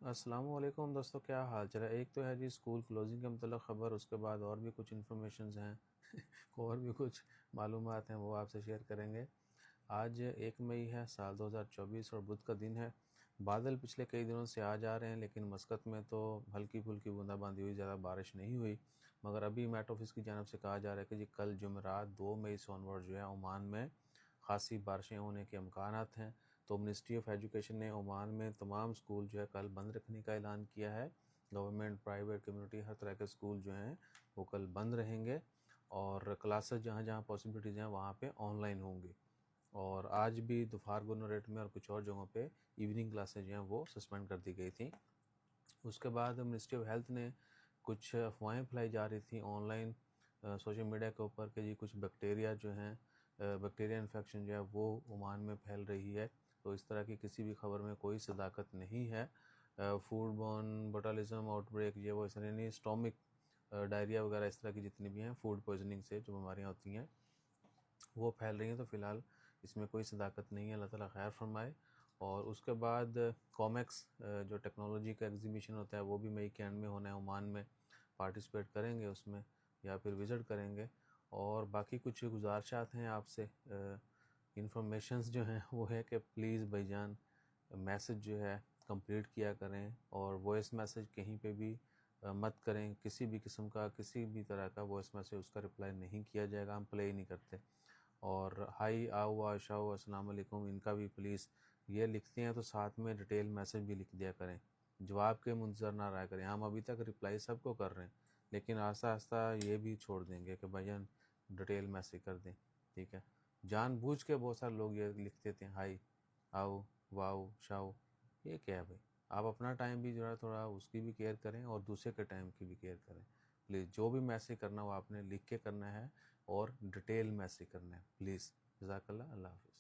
अस्सलाम वालेकुम दोस्तों, क्या हाल चल है। एक तो है जी स्कूल क्लोजिंग के मतलब ख़बर, उसके बाद और भी कुछ इन्फॉर्मेशंस हैं और भी कुछ मालूमात हैं, वो आपसे शेयर करेंगे। आज 1 मई है, साल 2024 और बुध का दिन है। बादल पिछले कई दिनों से आ जा रहे हैं, लेकिन मस्कत में तो हल्की फुल्की बूंदाबांदी हुई, ज़्यादा बारिश नहीं हुई। मगर अभी मेट ऑफिस की जानब से कहा जा रहा है कि जी कल जुमेरात 2 मई से ऑनवर्ड जो है ओमान में ख़ासी बारिशें होने के इम्कानात हैं। तो मिनिस्ट्री ऑफ एजुकेशन ने ओमान में तमाम स्कूल जो है कल बंद रखने का ऐलान किया है। गवर्नमेंट, प्राइवेट, कम्युनिटी, हर तरह के स्कूल जो हैं वो कल बंद रहेंगे और क्लासेस जहाँ जहाँ पॉसिबिलिटीज़ हैं वहाँ पे ऑनलाइन होंगी। और आज भी दोपहर गोनोरेट में और कुछ और जगहों पे इवनिंग क्लासेज जो हैं वो सस्पेंड कर दी गई थी। उसके बाद मिनिस्ट्री ऑफ हेल्थ ने कुछ अफवाहें फैलाई जा रही थी ऑनलाइन सोशल मीडिया के ऊपर कि जी कुछ बैक्टीरिया जो हैं, बैक्टीरिया इन्फेक्शन जो है वो ओमान में फैल रही है। तो इस तरह की किसी भी खबर में कोई सदाकत नहीं है। फूड बॉर्न बोटालिज्म आउटब्रेक, ये वो, ऐसा नहीं, स्टोमिक डायरिया वगैरह इस तरह की जितनी भी हैं फूड पॉइजनिंग से जो बीमारियाँ होती हैं वो फैल रही हैं। तो फ़िलहाल इसमें कोई सदाकत नहीं है, अल्लाह ताला खैर फरमाए। और उसके बाद कॉमेक्स जो टेक्नोलॉजी का एग्जीबिशन होता है वो भी मई के एंड में होना है ओमान में। पार्टिसिपेट करेंगे उसमें या फिर विज़िट करेंगे। और बाकी कुछ गुजारिशात हैं आपसे, इंफॉर्मेशंस जो हैं वो है कि प्लीज़ भाईजान मैसेज जो है कंप्लीट किया करें और वॉइस मैसेज कहीं पे भी मत करें। किसी भी किस्म का, किसी भी तरह का वॉइस मैसेज उसका रिप्लाई नहीं किया जाएगा, हम प्ले ही नहीं करते। और हाई, आओ, आशाओ, अस्सलाम वालेकुम, इनका भी प्लीज़ ये लिखते हैं तो साथ में डिटेल मैसेज भी लिख दिया करें। जवाब के मुंतज़र ना रहा करें। हम अभी तक रिप्लाई सबको कर रहे हैं, लेकिन आस्ता आस्ता ये भी छोड़ देंगे कि भाईजान डिटेल मैसेज कर दें। ठीक है, जानबूझ के बहुत सारे लोग ये लिख देते हैं हाई, आओ, वाओ, शाओ। ये क्या है भाई? आप अपना टाइम भी जो है थोड़ा उसकी भी केयर करें और दूसरे के टाइम की भी केयर करें। प्लीज़ जो भी मैसेज करना हो आपने लिख के करना है और डिटेल मैसेज करना है प्लीज़। जज़ाकल्लाह, अल्लाह हाफ़िज़।